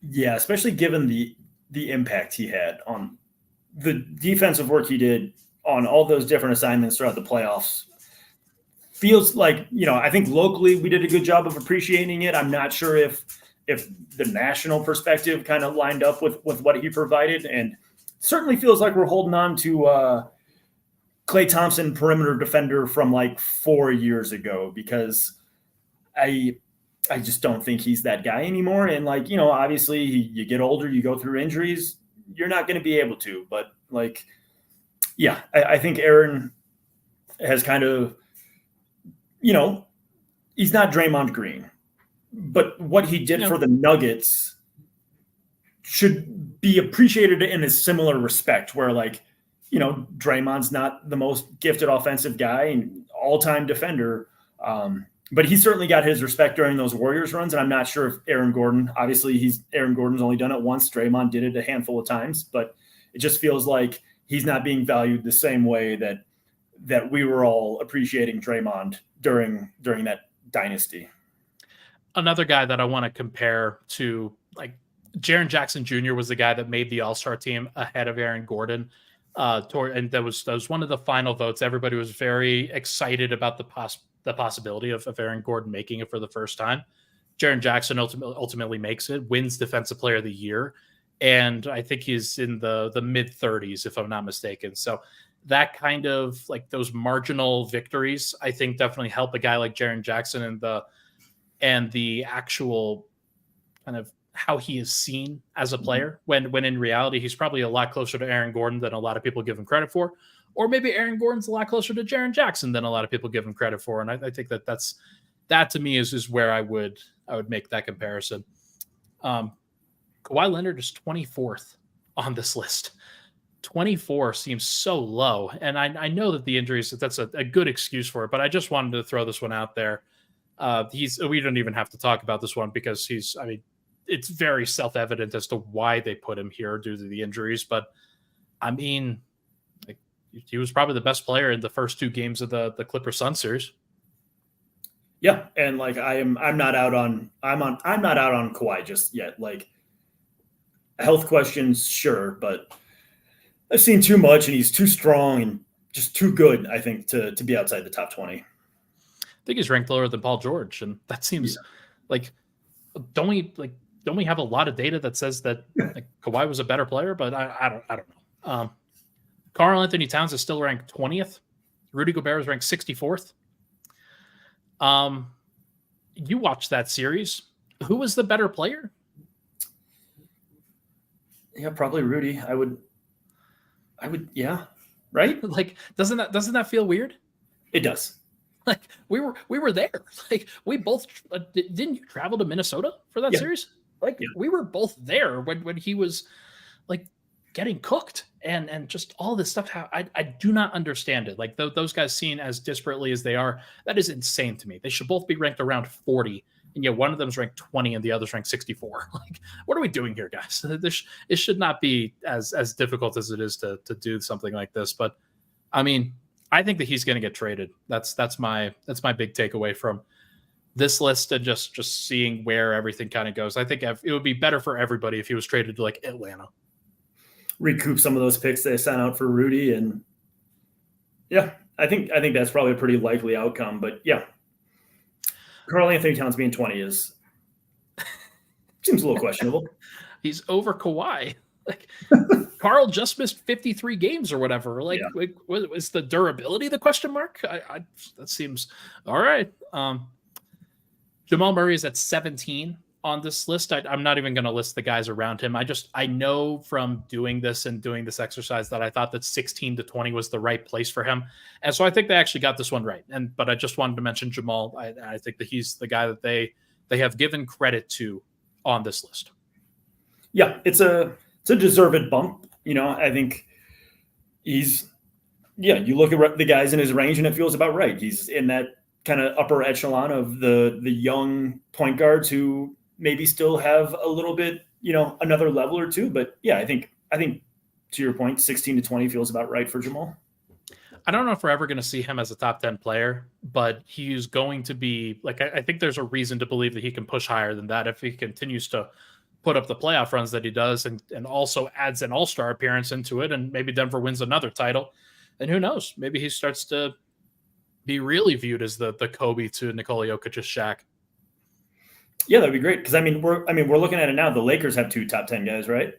Yeah, especially given the impact he had on the defensive work he did on all those different assignments throughout the playoffs. Feels like, I think locally we did a good job of appreciating it. I'm not sure if the national perspective kind of lined up with what he provided, and certainly feels like we're holding on to Klay Thompson, perimeter defender from like 4 years ago, because I just don't think he's that guy anymore. And like, obviously you get older, you go through injuries, you're not going to be able to, but like, yeah, I think Aaron has kind of, he's not Draymond Green, but what he did for the Nuggets should be appreciated in a similar respect, where like, Draymond's not the most gifted offensive guy and all-time defender, but he certainly got his respect during those Warriors runs. And I'm not sure if Aaron Gordon's only done it once. Draymond did it a handful of times, but it just feels like he's not being valued the same way that we were all appreciating Draymond during that dynasty. Another guy that I want to compare to, like, Jaren Jackson Jr. was the guy that made the All-Star team ahead of Aaron Gordon. And that was one of the final votes. Everybody was very excited about the possibility of Aaron Gordon making it for the first time. Jaren Jackson ultimately makes it, wins Defensive Player of the Year, and I think he's in the mid-30s, if I'm not mistaken. So that kind of like those marginal victories, I think definitely help a guy like Jaren Jackson and the actual kind of how he is seen as a player when in reality he's probably a lot closer to Aaron Gordon than a lot of people give him credit for, or maybe Aaron Gordon's a lot closer to Jaren Jackson than a lot of people give him credit for. And I think that to me is where I would make that comparison. Kawhi Leonard is 24th on this list. 24 seems so low, and I know that the injuries, that's a good excuse for it, but I just wanted to throw this one out there. We don't even have to talk about this one because it's very self-evident as to why they put him here due to the injuries. But I mean, like, he was probably the best player in the first 2 games of the Clippers Sun series. Yeah, and like I'm not out on Kawhi just yet. Like, health questions, sure, but I've seen too much, and he's too strong and just too good, I think, to be outside the top 20. I think he's ranked lower than Paul George, and that seems like don't we have a lot of data that says that like Kawhi was a better player? But I don't know. Karl Anthony Towns is still ranked 20th. Rudy Gobert is ranked 64th. You watched that series. Who was the better player? Yeah, probably Rudy. I would. Yeah, right. Like, doesn't that feel weird? It does. Like we were there. Like we both didn't you travel to Minnesota for that series? Like we were both there when he was like getting cooked and just all this stuff. How I do not understand it. Like those guys seen as disparately as they are, that is insane to me. They should both be ranked around 40, and yet one of them is ranked 20 and the other's ranked 64. Like, what are we doing here, guys? It should not be as difficult as it is to do something like this. But I mean, I think that he's going to get traded. That's my big takeaway from this list, and just seeing where everything kind of goes. I think it would be better for everybody if he was traded to like Atlanta. Recoup some of those picks they sent out for Rudy, and I think that's probably a pretty likely outcome. But yeah, Karl Anthony Towns being 20 seems a little questionable. He's over Kawhi. Like Karl just missed 53 games or whatever. Like, was the durability the question mark? That seems all right. Jamal Murray is at 17 on this list. I'm not even going to list the guys around him. I know from doing this exercise that I thought that 16 to 20 was the right place for him. And so I think they actually got this one right. But I just wanted to mention Jamal. I think that he's the guy that they have given credit to on this list. Yeah, it's a deserved bump. I think he's, you look at the guys in his range and it feels about right. He's in that kind of upper echelon of the young point guards who maybe still have a little bit, another level or two. But yeah, I think to your point, 16 to 20 feels about right for Jamal. I don't know if we're ever going to see him as a top 10 player, but he's going to be like, I think there's a reason to believe that he can push higher than that if he continues to put up the playoff runs that he does, and also adds an all-star appearance into it. And maybe Denver wins another title, and who knows, maybe he starts to be really viewed as the Kobe to Nikola Jokic's Shaq. Yeah, that'd be great. Because we're looking at it now. The Lakers have 2 top 10 guys, right?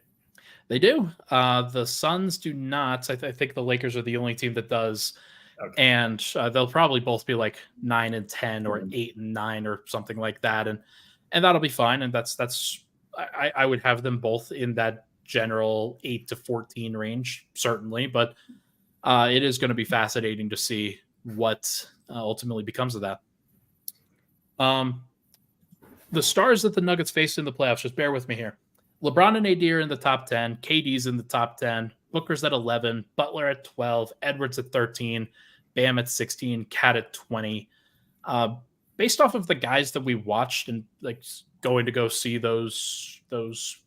They do. The Suns do not. I think the Lakers are the only team that does. Okay. And they'll probably both be like 9 and 10 or 8 and 9 or something like that. And that'll be fine. And that's I would have them both in that general 8 to 14 range, certainly. But it is going to be fascinating to see what ultimately becomes of that. The stars that the Nuggets faced in the playoffs, just bear with me here. LeBron and AD are in the top 10. KD's in the top 10. Booker's at 11. Butler at 12. Edwards at 13. Bam at 16. Cat at 20. Based off of the guys that we watched and like going to go see those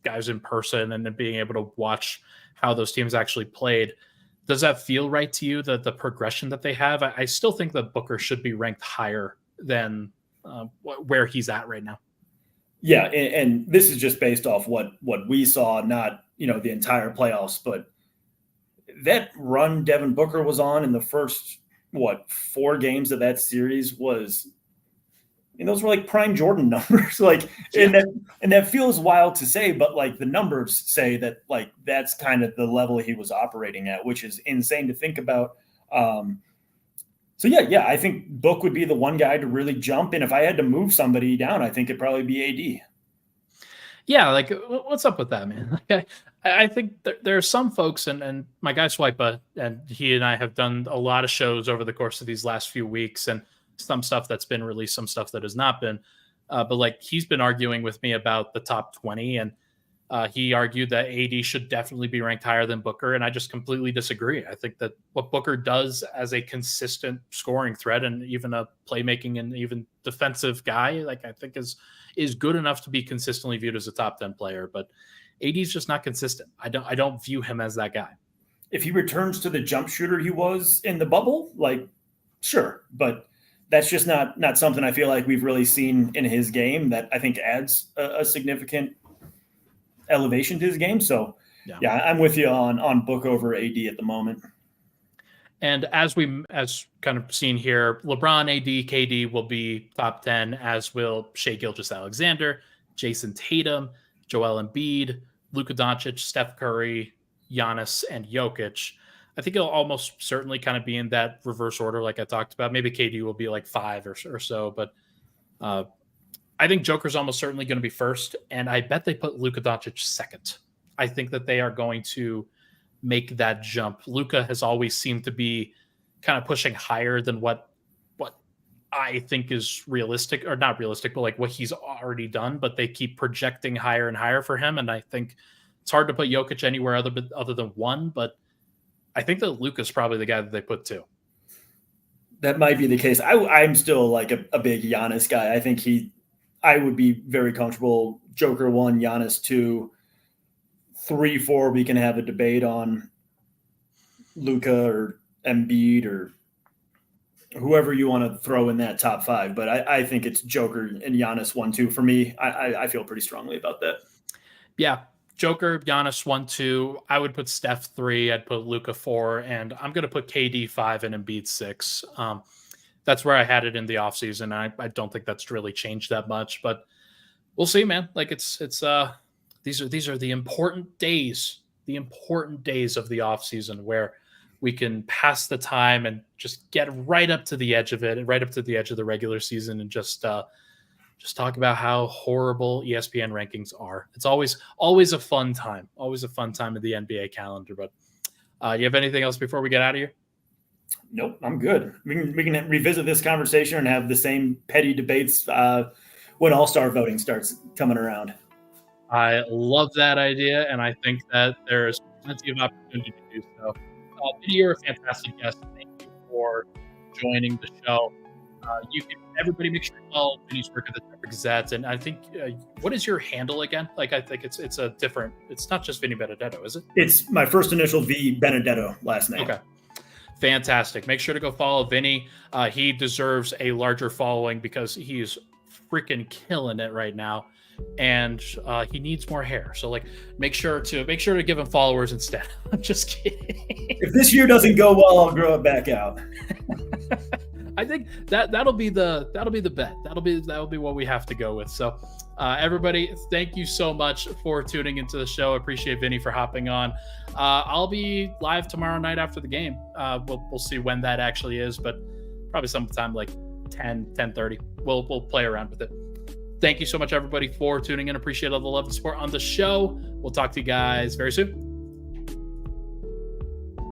guys in person and then being able to watch how those teams actually played, does that feel right to you, that the progression that they have? I still think that Booker should be ranked higher than where he's at right now. Yeah, and this is just based off what we saw, not the entire playoffs, but that run Devin Booker was on in the first 4 games of that series was And those were like prime Jordan numbers. Like, Yeah. and that feels wild to say, but like the numbers say that like that's kind of the level he was operating at, which is insane to think about. So yeah, I think Book would be the one guy to really jump. And if I had to move somebody down, I think it'd probably be AD. Yeah, like what's up with that, man? Like, I think there are some folks, and my guy Swipa, and he and I have done a lot of shows over the course of these last few weeks, and some stuff that's been released, some stuff that has not been. But like he's been arguing with me about the top 20, and he argued that AD should definitely be ranked higher than Booker, and I just completely disagree. I think that what Booker does as a consistent scoring threat and even a playmaking and even defensive guy, like I think is good enough to be consistently viewed as a top 10 player. But AD is just not consistent. I don't view him as that guy. If he returns to the jump shooter he was in the bubble, like sure, but that's just not something I feel like we've really seen in his game that I think adds a significant elevation to his game. So yeah, I'm with you on Book over AD at the moment. And as kind of seen here, LeBron, AD, KD will be top 10, as will Shai Gilgeous-Alexander, Jason Tatum, Joel Embiid, Luka Doncic, Steph Curry, Giannis, and Jokic. I think it'll almost certainly kind of be in that reverse order like I talked about. Maybe KD will be like 5 or so, but I think Joker's almost certainly going to be first, and I bet they put Luka Doncic second. I think that they are going to make that jump. Luka has always seemed to be kind of pushing higher than what I think is realistic, or not realistic, but like what he's already done, but they keep projecting higher and higher for him. And I think it's hard to put Jokic anywhere other than 1, but I think that Luka's probably the guy that they put 2. That might be the case. I'm still like a big Giannis guy. I think I would be very comfortable Joker 1, Giannis 2, 3, 4. We can have a debate on Luka or Embiid or whoever you want to throw in that top 5. But I think it's Joker and Giannis 1, 2 for me. I feel pretty strongly about that. Yeah. Joker, Giannis 1, 2. I would put Steph 3. I'd put Luka 4, and I'm going to put KD 5 and Embiid 6. That's where I had it in the offseason. I don't think that's really changed that much, but we'll see, man. Like it's these are the important days of the offseason where we can pass the time and just get right up to the edge of it, right up to the edge of the regular season, and just talk about how horrible ESPN rankings are. It's always a fun time, of the NBA calendar. But you have anything else before we get out of here? Nope, I'm good. We can revisit this conversation and have the same petty debates when All-Star voting starts coming around. I love that idea, and I think that there's plenty of opportunity to do so. Vinny, you're a fantastic guest. Thank you for joining the show. Everybody make sure to follow Vinny's work at the Denver Gazette. And I think, what is your handle again? Like, I think it's not just Vinny Benedetto, is it? It's my first initial V, Benedetto, last name. Okay. Fantastic. Make sure to go follow Vinny. He deserves a larger following because he's freaking killing it right now. And he needs more hair. So like make sure to give him followers instead. I'm just kidding. If this year doesn't go well, I'll grow it back out. I think that'll be the bet. That'll be what we have to go with. So everybody, thank you so much for tuning into the show. I appreciate Vinny for hopping on. I'll be live tomorrow night after the game. We'll see when that actually is, but probably sometime like 10:30. We'll play around with it. Thank you so much, everybody, for tuning in. Appreciate all the love and support on the show. We'll talk to you guys very soon.